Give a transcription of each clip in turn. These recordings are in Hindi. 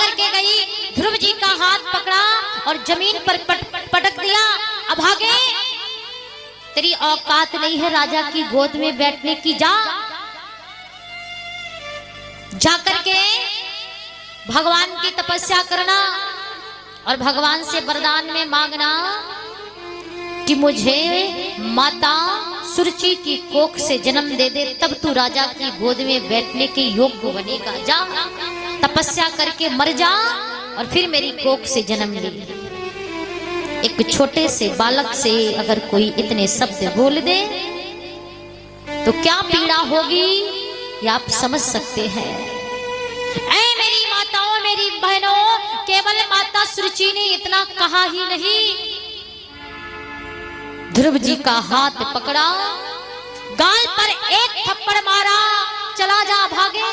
करके गई, ध्रुव जी का हाथ पकड़ा और जमीन पर पटक दिया। अब आगे तेरी औकात नहीं है राजा की गोद में बैठने की, जा करके भगवान की तपस्या करना और भगवान से वरदान में मांगना कि मुझे माता सुरुचि की कोख से जन्म दे दे, तब तू राजा की गोद में बैठने के योग्य बनेगा। जा तपस्या करके मर जा और फिर मेरी कोख से जन्म ले। एक छोटे से बालक से अगर कोई इतने शब्द बोल दे तो क्या पीड़ा होगी ये आप समझ सकते हैं। ऐ मेरी माताओं, मेरी बहनों, केवल माता सुरुचि ने इतना कहा ही नहीं, ध्रुव जी का हाथ पकड़ा, गाल पर एक थप्पड़ मारा, चला जा भागे।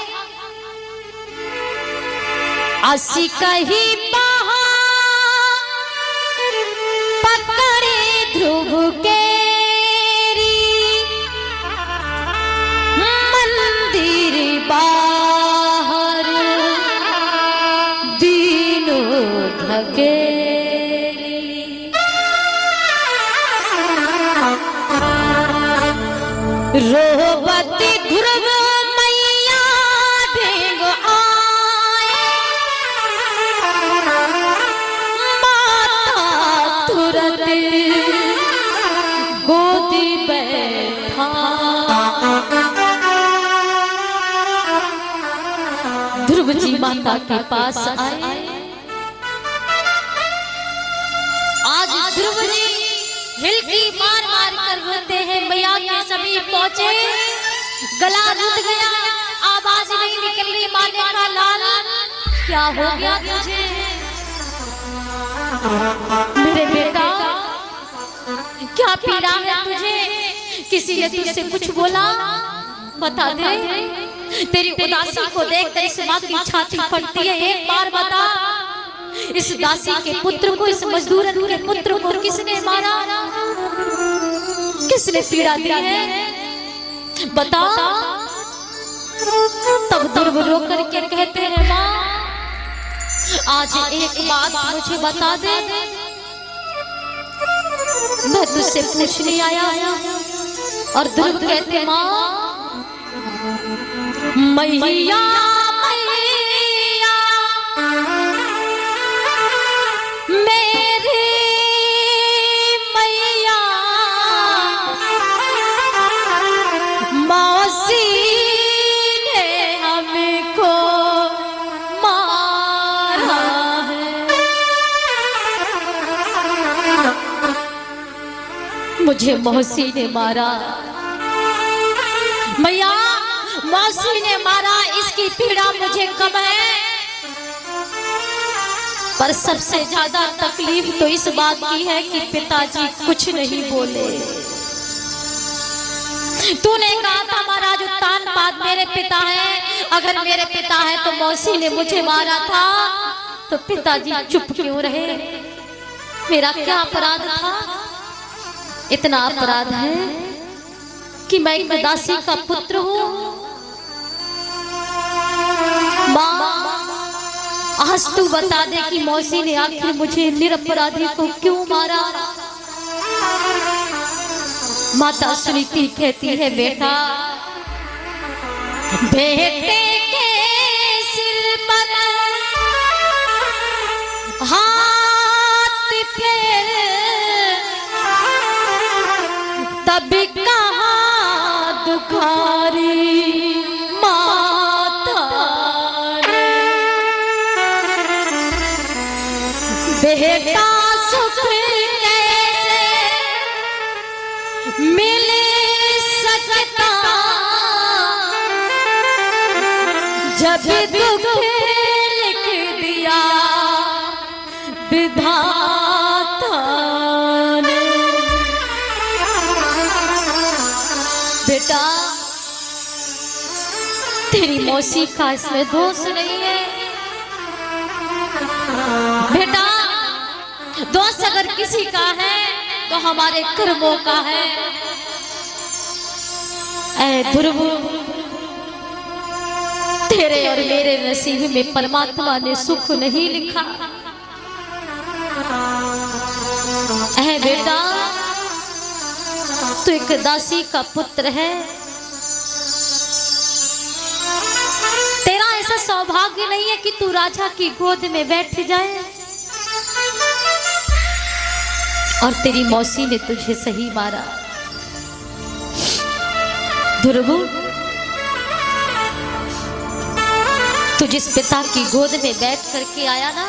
आसी कही बाहा पकड़े ध्रुव केरी, मंदिर बाहर दीनों धके। रोबती ध्रुव मैया ढेंग आए, माता तुरंत गोदी बैठा। ध्रुव जी माता के पास आए। आज ध्रुव जी हिलकी मार मार कर रोते हैं, मैया के समीप पहुंचे, गला रुक गया, आवाज नहीं निकल रही। माँ ने कहा लाल क्या हो गया तुझे? मेरे बेटा क्या पीड़ा है तुझे? किसी ने तुझसे कुछ बोला? बता दे। तेरी उदासी को देखकर इस माँ की छाती फटती है, एक बार बता। इस दासी के पुत्र को, इस मजदूर के पुत्र को किसने मारा? किसने पीड़ा दी है? बता। तब ध्रुव रो करके कहते हैं माँ आज एक बात मुझे बता दे, मैं तुझसे पूछने आया। और ध्रुव कहते माँ मैया मुझे मौसी ने मारा, मैया मौसी ने मारा, इसकी पीड़ा मुझे कम है। पर सबसे ज्यादा तकलीफ तो इस बात की है कि पिताजी कुछ नहीं बोले। तूने कहा था महाराज उत्तानपाद मेरे पिता है, अगर मेरे पिता है तो मौसी ने मुझे मारा था, तो पिताजी चुप क्यों रहे? मेरा क्या अपराध था? इतना अपराध है कि मैं एक दासी का पुत्र हूँ। माँ आज तू बता दे कि मौसी ने आखिर मुझे निरपराधी को क्यों मारा? माता सुनीति कहती है बेटा, बेटे के सिर पर हाथ फेर तभी कहाँ दुखारी माता ने। बेटा सुख कैसे मिल सकता जब दुख लिख दिया विधाता ने। बेटा तेरी मौसी का इसमें दोष नहीं है। बेटा दोष अगर किसी का है तो हमारे कर्मों का है। ऐ ध्रुव तेरे और मेरे नसीब में परमात्मा ने सुख नहीं लिखा। ऐ बेटा, तू एक दासी का पुत्र है, तेरा ऐसा सौभाग्य नहीं है कि तू राजा की गोद में बैठ जाए। और तेरी मौसी ने तुझे सही मारा। ध्रुव, तू जिस पिता की गोद में बैठ करके आया ना,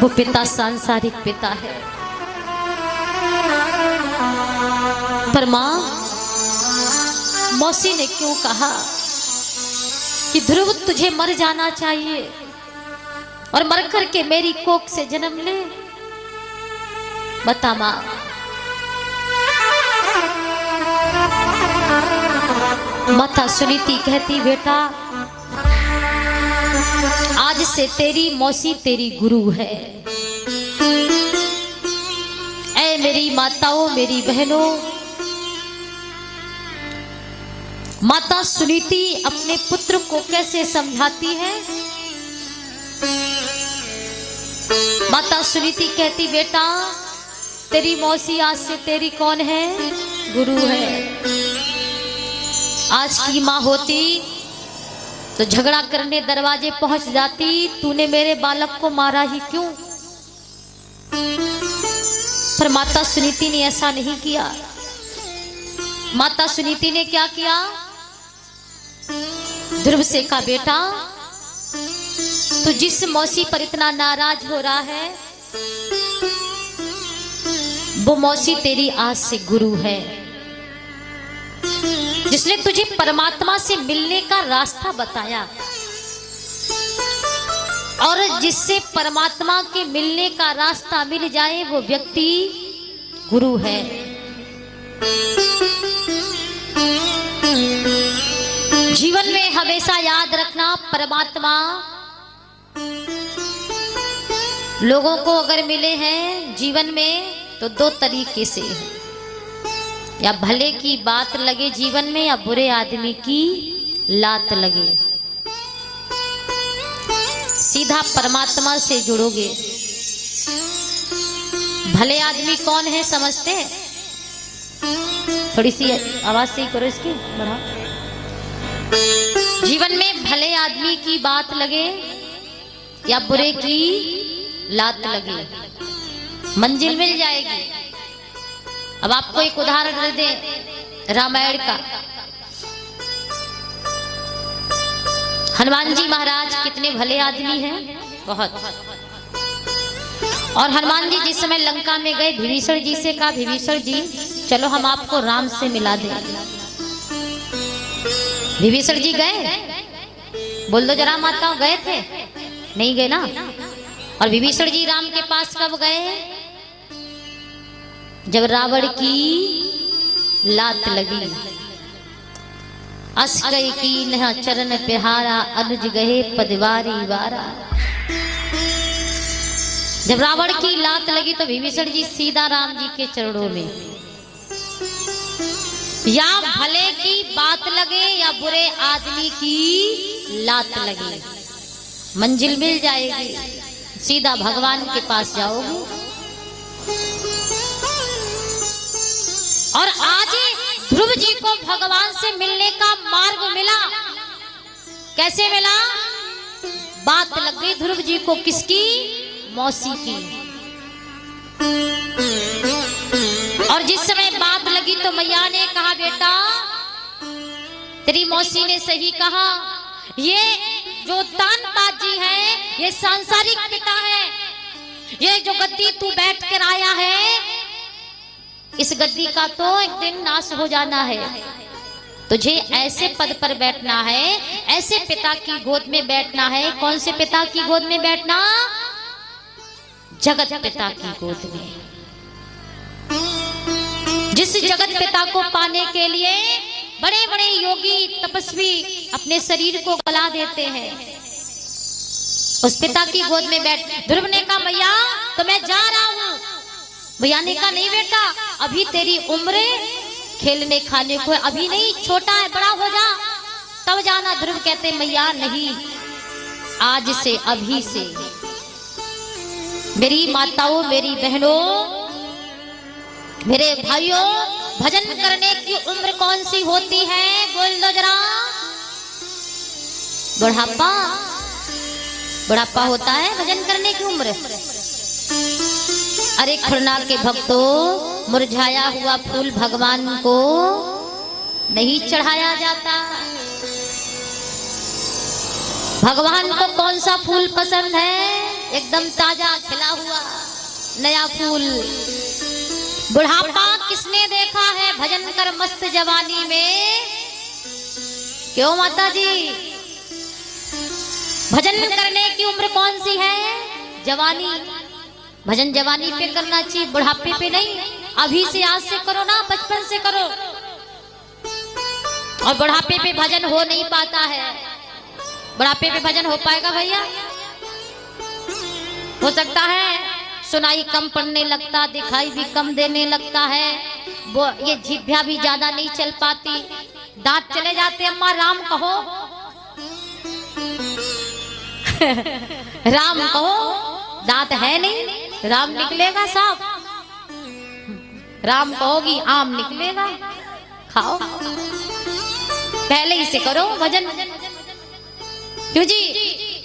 वो पिता सांसारिक पिता है। पर मां, मौसी ने क्यों कहा कि ध्रुव तुझे मर जाना चाहिए और मर करके मेरी कोख से जन्म ले? बता मां। माता सुनीति कहती, बेटा आज से तेरी मौसी तेरी गुरु है। ऐ मेरी माताओं, मेरी बहनों, माता सुनीति अपने पुत्र को कैसे समझाती है? माता सुनीति कहती, बेटा तेरी मौसी आज से तेरी कौन है? गुरु है। आज की माँ होती तो झगड़ा करने दरवाजे पहुंच जाती, तूने मेरे बालक को मारा ही क्यों? पर माता सुनीति ने ऐसा नहीं किया। माता सुनीति ने क्या किया? ध्रुव से कहा, बेटा तू जिस मौसी पर इतना नाराज हो रहा है, वो मौसी तेरी आज से गुरु है, जिसने तुझे परमात्मा से मिलने का रास्ता बताया। और जिससे परमात्मा के मिलने का रास्ता मिल जाए वो व्यक्ति गुरु है। जीवन में हमेशा याद रखना, परमात्मा लोगों को अगर मिले हैं जीवन में तो दो तरीके से, या भले की बात लगे जीवन में, या बुरे आदमी की लात लगे। सीधा परमात्मा से जुड़ोगे। भले आदमी कौन है समझते हैं? थोड़ी सी आवाज सही करो इसकी, बढ़ा। जीवन में भले आदमी की बात लगे या बुरे की लात लगे, मंजिल मिल जाएगी। अब आपको एक उदाहरण दे रामायण का। हनुमान जी महाराज कितने भले आदमी हैं, बहुत। और हनुमान जी जिस समय लंका में गए, विभीषण जी से कहा, विभीषण जी चलो हम आपको राम से मिला दें। विभीषण जी गए? बोल दो जरा माता, गए थे? नहीं गए ना। और विभीषण जी राम के पास कब गए? जब रावण की लात लगी। अस गए की नहा चरण पिहारा, अनुज गए पदवारी वारा। जब रावण की लात लगी तो विभीषण जी सीधा राम जी के चरणों में। या भले की बात लगे या बुरे आदमी की लात लगे, मंजिल मिल जाएगी, सीधा भगवान के पास जाओगे। और आज ध्रुव जी को भगवान से मिलने का मार्ग मिला। कैसे मिला? बात लग गई ध्रुव जी को, किसकी? मौसी की। और जिस समय बात लगी तो मैया ने कहा, बेटा तेरी मौसी ने सही कहा, ये जो तानबाजी है ये सांसारिक पिता है। ये जो गद्दी तू बैठ कर आया है, इस गद्दी का तो एक दिन नाश हो जाना है। तुझे ऐसे पद पर बैठना है, ऐसे पिता की गोद में बैठना है। कौन से पिता की गोद में बैठना? जगत पिता की गोद में। जिस जगत पिता को पाने के लिए बड़े बड़े योगी तपस्वी अपने शरीर को गला देते हैं, उस पिता की गोद में बैठ। ध्रुव ने कहा, भैया तो मैं जा रहा हूं। भैया ने कहा, नहीं बेटा, अभी तेरी उम्र खेलने खाने को है, अभी नहीं, छोटा है, बड़ा हो जा। तब जाना ध्रुव कहते मैया नहीं, आज से अभी से मेरी माताओं, मेरी बहनों, मेरे भाइयों, भजन करने की उम्र कौन सी होती है? बोल दो जरा। बुढ़ापा, बुढ़ापा होता है भजन करने की उम्र। अरे खुरना के भक्तों, मुरझाया हुआ फूल भगवान को नहीं चढ़ाया जाता। भगवान को कौन सा फूल पसंद है? एकदम ताजा खिला हुआ नया फूल। बुढ़ापा किसने देखा है भजन कर मस्त जवानी में? क्यों माता जी? भजन करने की उम्र कौन सी है? जवानी। भजन जवानी पे करना चाहिए, बुढ़ापे पे नहीं। अभी से, आज से करो ना, बचपन से करो। और बुढ़ापे पे भजन हो नहीं पाता है। बुढ़ापे पे भजन हो पाएगा भैया? हो सकता है सुनाई कम पड़ने लगता, दिखाई भी कम देने लगता है, वो ये जिभ्या भी ज्यादा नहीं चल पाती, दांत चले जाते। अम्मा राम कहो राम कहो, दांत है नहीं, राम निकलेगा साफ। राम कहोगी आम निकलेगा। खाओ, पहले ही से करो भजन। क्यों जी?